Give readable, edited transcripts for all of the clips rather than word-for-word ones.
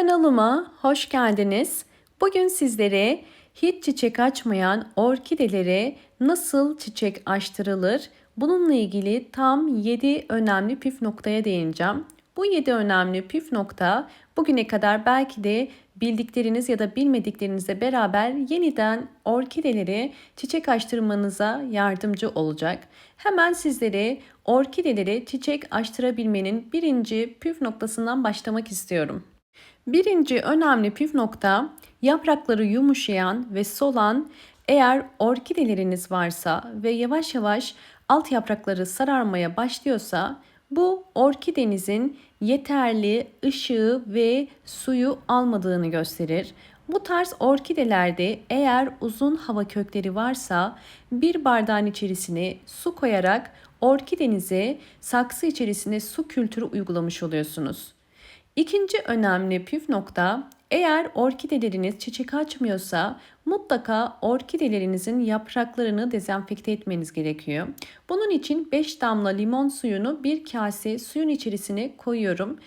Kanalıma hoş geldiniz. Bugün sizlere hiç çiçek açmayan orkidelere nasıl çiçek açtırılır? Bununla ilgili tam 7 önemli püf noktaya değineceğim. Bu 7 önemli püf nokta bugüne kadar belki de bildikleriniz ya da bilmediklerinizle beraber yeniden orkidelere çiçek açtırmanıza yardımcı olacak. Hemen sizlere orkidelere çiçek açtırabilmenin birinci püf noktasından başlamak istiyorum. Birinci önemli püf nokta yaprakları yumuşayan ve solan eğer orkideleriniz varsa ve yavaş yavaş alt yaprakları sararmaya başlıyorsa bu orkidenizin yeterli ışığı ve suyu almadığını gösterir. Bu tarz orkidelerde eğer uzun hava kökleri varsa bir bardağın içerisine su koyarak orkidenize saksı içerisine su kültürü uygulamış oluyorsunuz. İkinci önemli püf nokta, eğer orkideleriniz çiçek açmıyorsa mutlaka orkidelerinizin yapraklarını dezenfekte etmeniz gerekiyor. Bunun için 5 damla limon suyunu bir kase suyun içerisine koyuyorum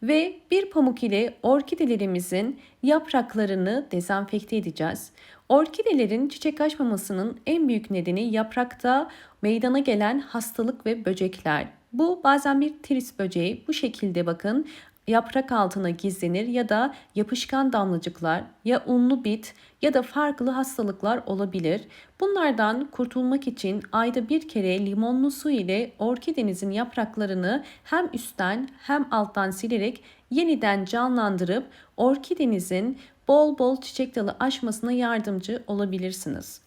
ve bir pamuk ile orkidelerimizin yapraklarını dezenfekte edeceğiz. Orkidelerin çiçek açmamasının en büyük nedeni yaprakta meydana gelen hastalık ve böcekler. Bu bazen bir tris böceği, bu şekilde bakın yaprak altına gizlenir ya da yapışkan damlacıklar ya unlu bit ya da farklı hastalıklar olabilir. Bunlardan kurtulmak için ayda bir kere limonlu su ile orkidenizin yapraklarını hem üstten hem alttan silerek yeniden canlandırıp orkidenizin bol bol çiçek dalı açmasına yardımcı olabilirsiniz.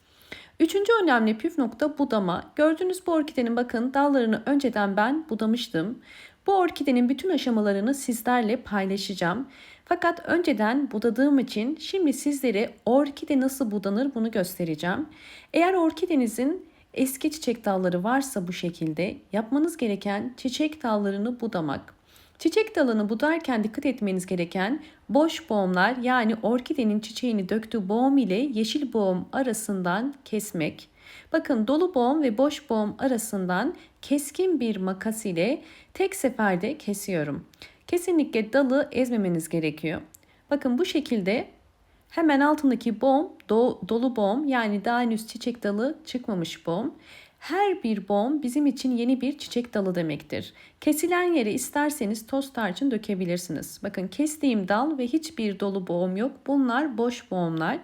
Üçüncü önemli püf nokta budama. Gördüğünüz bu orkidenin bakın dallarını önceden ben budamıştım. Bu orkidenin bütün aşamalarını sizlerle paylaşacağım. Fakat önceden budadığım için şimdi sizlere orkide nasıl budanır bunu göstereceğim. Eğer orkidenizin eski çiçek dalları varsa bu şekilde yapmanız gereken çiçek dallarını budamak. Çiçek dalını budarken dikkat etmeniz gereken boş boğumlar, yani orkidenin çiçeğini döktüğü boğum ile yeşil boğum arasından kesmek. Bakın, dolu boğum ve boş boğum arasından keskin bir makas ile tek seferde kesiyorum. Kesinlikle dalı ezmemeniz gerekiyor. Bakın bu şekilde hemen altındaki boğum dolu boğum, yani daha henüz çiçek dalı çıkmamış boğum. Her bir boğum bizim için yeni bir çiçek dalı demektir. Kesilen yere isterseniz toz tarçın dökebilirsiniz. Bakın, kestiğim dal ve hiçbir dolu boğum yok. Bunlar boş boğumlar.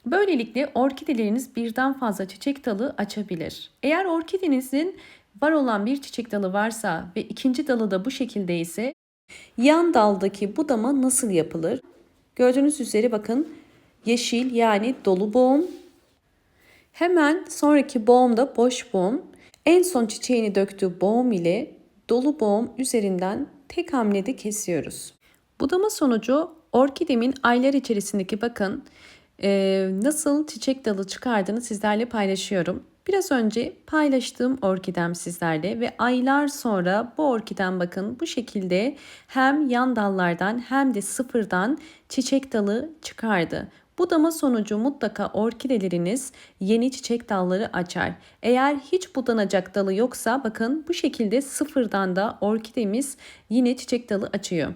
Böylelikle orkideleriniz birden fazla çiçek dalı açabilir. Eğer orkidenizin var olan bir çiçek dalı varsa ve ikinci dalı da bu şekilde ise yan daldaki budama nasıl yapılır? Gördüğünüz üzere bakın, yeşil yani dolu boğum. Hemen sonraki boğum da boş boğum. En son çiçeğini döktüğü boğum ile dolu boğum üzerinden tek hamlede kesiyoruz. Budama sonucu orkidemin aylar içerisindeki bakın nasıl çiçek dalı çıkardığını sizlerle paylaşıyorum. Biraz önce paylaştığım orkidem sizlerle ve aylar sonra bu orkidem bakın bu şekilde hem yan dallardan hem de sıfırdan çiçek dalı çıkardı. Budama sonucu mutlaka orkideleriniz yeni çiçek dalları açar. Eğer hiç budanacak dalı yoksa bakın bu şekilde sıfırdan da orkidemiz yine çiçek dalı açıyor.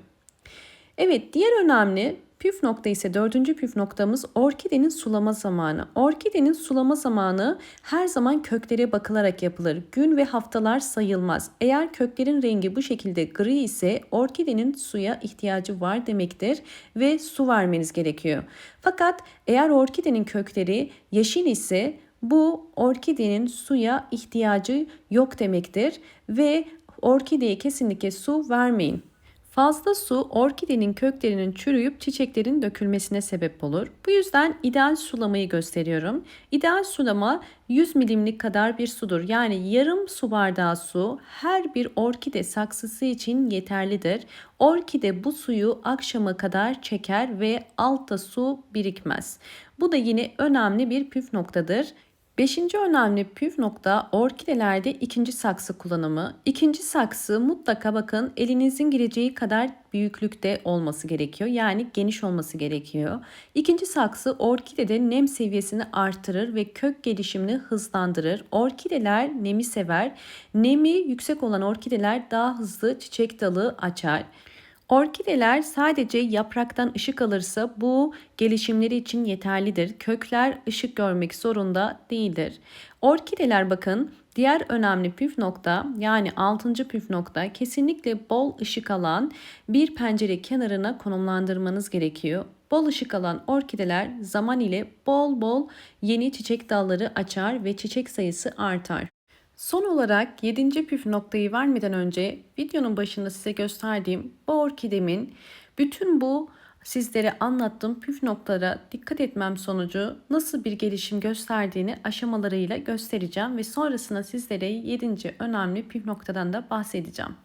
Evet, diğer önemli püf nokta ise dördüncü püf noktamız orkidenin sulama zamanı. Orkidenin sulama zamanı her zaman köklere bakılarak yapılır. Gün ve haftalar sayılmaz. Eğer köklerin rengi bu şekilde gri ise orkidenin suya ihtiyacı var demektir ve su vermeniz gerekiyor. Fakat eğer orkidenin kökleri yeşil ise bu orkidenin suya ihtiyacı yok demektir ve orkideye kesinlikle su vermeyin. Fazla su orkidenin köklerinin çürüyüp çiçeklerin dökülmesine sebep olur. Bu yüzden ideal sulamayı gösteriyorum. İdeal sulama 100 milimlik kadar bir sudur. Yani yarım su bardağı su her bir orkide saksısı için yeterlidir. Orkide bu suyu akşama kadar çeker ve altta su birikmez. Bu da yine önemli bir püf noktadır. Beşinci önemli püf nokta orkidelerde ikinci saksı kullanımı. İkinci saksı mutlaka bakın elinizin gireceği kadar büyüklükte olması gerekiyor. Yani geniş olması gerekiyor. İkinci saksı orkidede nem seviyesini artırır ve kök gelişimini hızlandırır. Orkideler nemi sever. Nemi yüksek olan orkideler daha hızlı çiçek dalı açar. Orkideler sadece yapraktan ışık alırsa bu gelişimleri için yeterlidir. Kökler ışık görmek zorunda değildir. Orkideler bakın diğer önemli püf nokta yani 6. püf nokta kesinlikle bol ışık alan bir pencere kenarına konumlandırmanız gerekiyor. Bol ışık alan orkideler zaman ile bol bol yeni çiçek dalları açar ve çiçek sayısı artar. Son olarak 7. püf noktayı vermeden önce videonun başında size gösterdiğim bu orkidemin bütün bu sizlere anlattığım püf noktalara dikkat etmem sonucu nasıl bir gelişim gösterdiğini aşamalarıyla göstereceğim ve sonrasında sizlere 7. önemli püf noktadan da bahsedeceğim.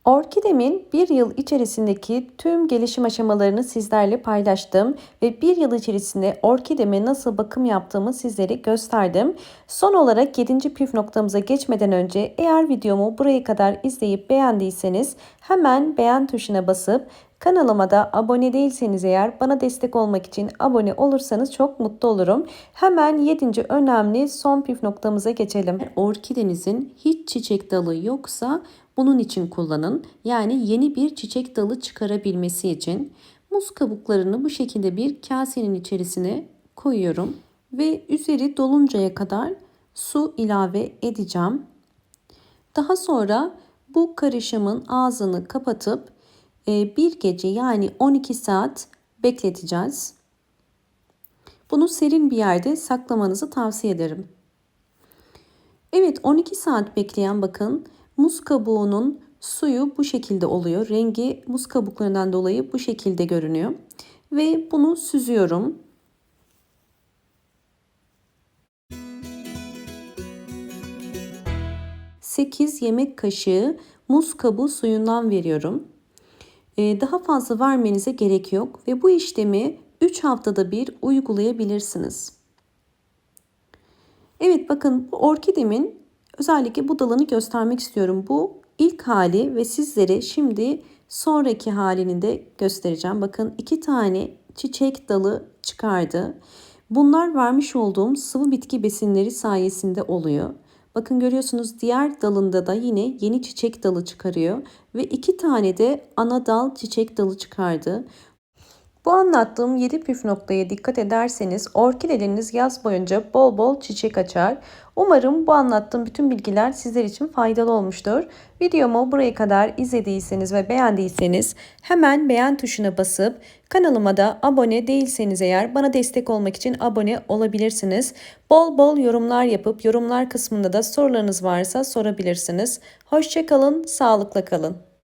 Orkidemin bir yıl içerisindeki tüm gelişim aşamalarını sizlerle paylaştım ve bir yıl içerisinde orkideme nasıl bakım yaptığımı sizlere gösterdim. Son olarak 7. püf noktamıza geçmeden önce eğer videomu buraya kadar izleyip beğendiyseniz hemen beğen tuşuna basıp kanalıma da abone değilseniz eğer bana destek olmak için abone olursanız çok mutlu olurum. Hemen 7. önemli son püf noktamıza geçelim. Orkidenizin hiç çiçek dalı yoksa bunun için kullanın. Yani yeni bir çiçek dalı çıkarabilmesi için muz kabuklarını bu şekilde bir kasenin içerisine koyuyorum ve üzeri doluncaya kadar su ilave edeceğim. Daha sonra bu karışımın ağzını kapatıp bir gece yani 12 saat bekleteceğiz. Bunu serin bir yerde saklamanızı tavsiye ederim. Evet, 12 saat bekleyen bakın muz kabuğunun suyu bu şekilde oluyor. Rengi muz kabuklarından dolayı bu şekilde görünüyor. Ve bunu süzüyorum. ...8 yemek kaşığı muz kabuğu suyundan veriyorum. Daha fazla vermenize gerek yok. Ve bu işlemi 3 haftada bir uygulayabilirsiniz. Evet, bakın bu orkidemin özellikle bu dalını göstermek istiyorum. Bu ilk hali ve sizlere şimdi sonraki halini de göstereceğim. Bakın 2 tane çiçek dalı çıkardı. Bunlar vermiş olduğum sıvı bitki besinleri sayesinde oluyor. Bakın görüyorsunuz diğer dalında da yine yeni çiçek dalı çıkarıyor. Ve 2 tane de ana dal çiçek dalı çıkardı. Bu anlattığım 7 püf noktaya dikkat ederseniz orkideleriniz yaz boyunca bol bol çiçek açar. Umarım bu anlattığım bütün bilgiler sizler için faydalı olmuştur. Videomu buraya kadar izlediyseniz ve beğendiyseniz hemen beğen tuşuna basıp kanalıma da abone değilseniz eğer bana destek olmak için abone olabilirsiniz. Bol bol yorumlar yapıp yorumlar kısmında da sorularınız varsa sorabilirsiniz. Hoşça kalın, sağlıkla kalın.